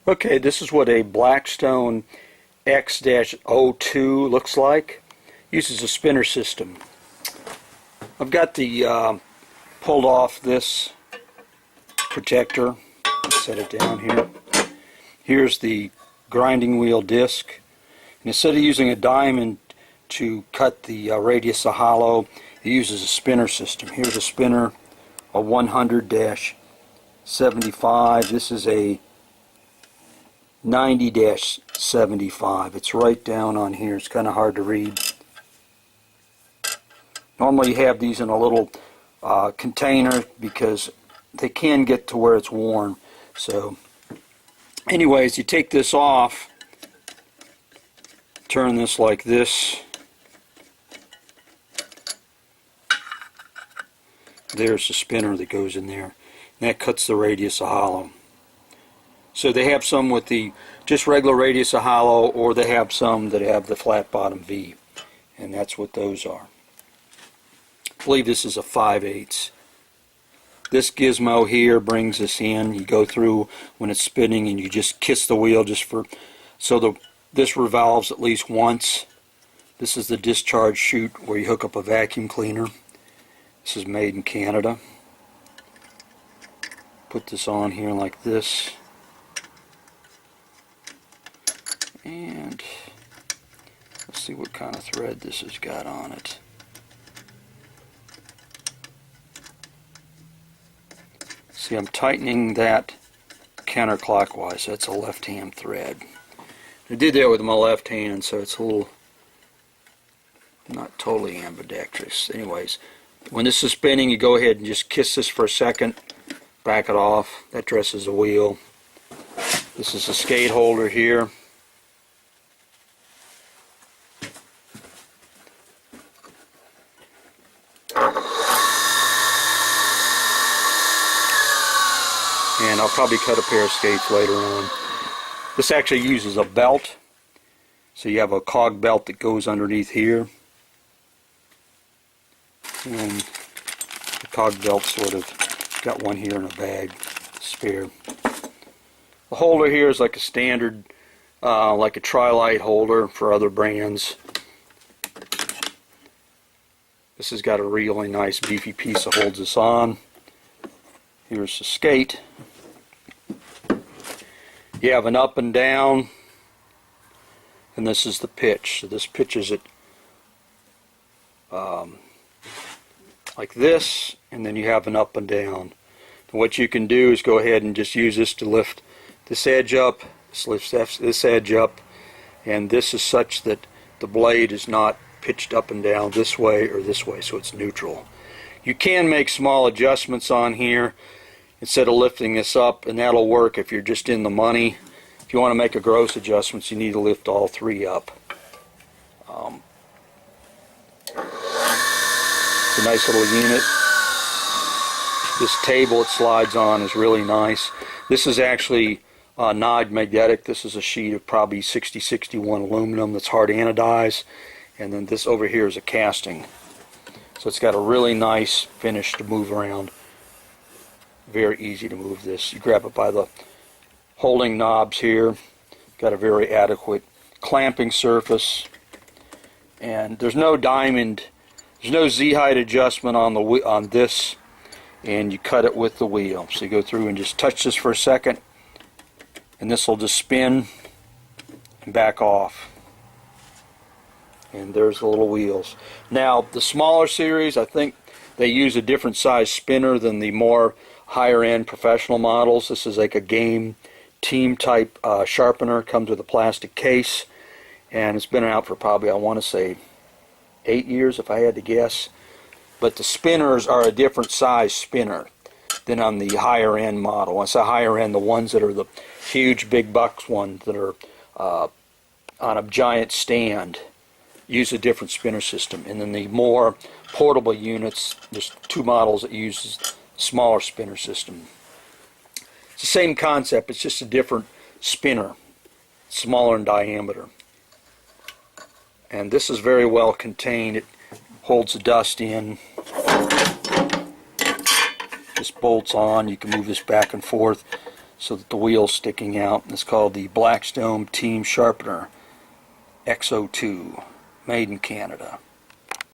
Okay, this is what a Blackstone X02 looks like. Uses a spinner system. I've got the pulled off this protector. Set it down here. Here's the grinding wheel disc. And instead of using a diamond to cut the radius of hollow, it uses a spinner system. Here's a spinner, a 100-75. This is a 90-75. It's right down on here. It's kind of hard to read. Normally you have these in a little container because they can get to where it's worn. So anyways, you take this off, turn this like this. There's the spinner that goes in there. And that cuts the radius of hollow. So they have some with the just regular radius of hollow, or they have some that have the flat bottom V, and that's what those are. I believe this is a 5/8. This gizmo here brings this in. You go through when it's spinning, and you just kiss the wheel just for this revolves at least once. This is the Discharge Chute where you hook up a vacuum cleaner. This is made in Canada. Put this on here like this. And let's see what kind of thread this has got on it. See, I'm tightening that counterclockwise. That's a left-hand thread. I did that with my left hand, so it's a little not totally ambidextrous. Anyways, when this is spinning, you go ahead and just kiss this for a second, back it off. That dresses the wheel. This is a skate holder here. And I'll probably cut a pair of skates later on. This actually uses a belt. So you have a cog belt that goes underneath here. And the cog belt sort of got one here in a bag, spare. The holder here is like a standard, like a Tri-Light holder for other brands. This has got a really nice beefy piece that holds this on. Here's the skate. You have an up and down, and this is the pitch. So this pitches it like this, and then you have an up and down. And what you can do is go ahead and just use this to lift this edge up, this lifts this edge up, and this is such that the blade is not pitched up and down this way or this way, so it's neutral. You can make small adjustments on here instead of lifting this up, and that'll work if you're just in the money. If you want to make a gross adjustments, you need to lift all three up. It's a nice little unit. This table it slides on is really nice. This is actually non-magnetic. This is a sheet of probably 60-61 aluminum that's hard anodized, and then this over here is a casting. So it's got a really nice finish to move around. Very easy to move this. You grab it by the holding knobs here. Got a very adequate clamping surface, and there's no diamond, there's no Z-height adjustment on this, and you cut it with the wheel. So you go through and just touch this for a second, and this will just spin and back off. And there's the little wheels. Now the smaller series, I think they use a different size spinner than the more higher end professional models. This is like a game team type sharpener. Comes with a plastic case, and it's been out for probably, I want to say, 8 years if I had to guess. But the spinners are a different size spinner than on the higher end model. When I say higher end, the ones that are the huge big bucks ones that are on a giant stand use a different spinner system. And then the more portable units, there's two models that use smaller spinner system. It's the same concept, it's just a different spinner, smaller in diameter. And this is very well contained. It holds the dust in. This bolts on. You can move this back and forth. so that the wheel's sticking out. It's called the Blackstone Team Sharpener X02, made in Canada.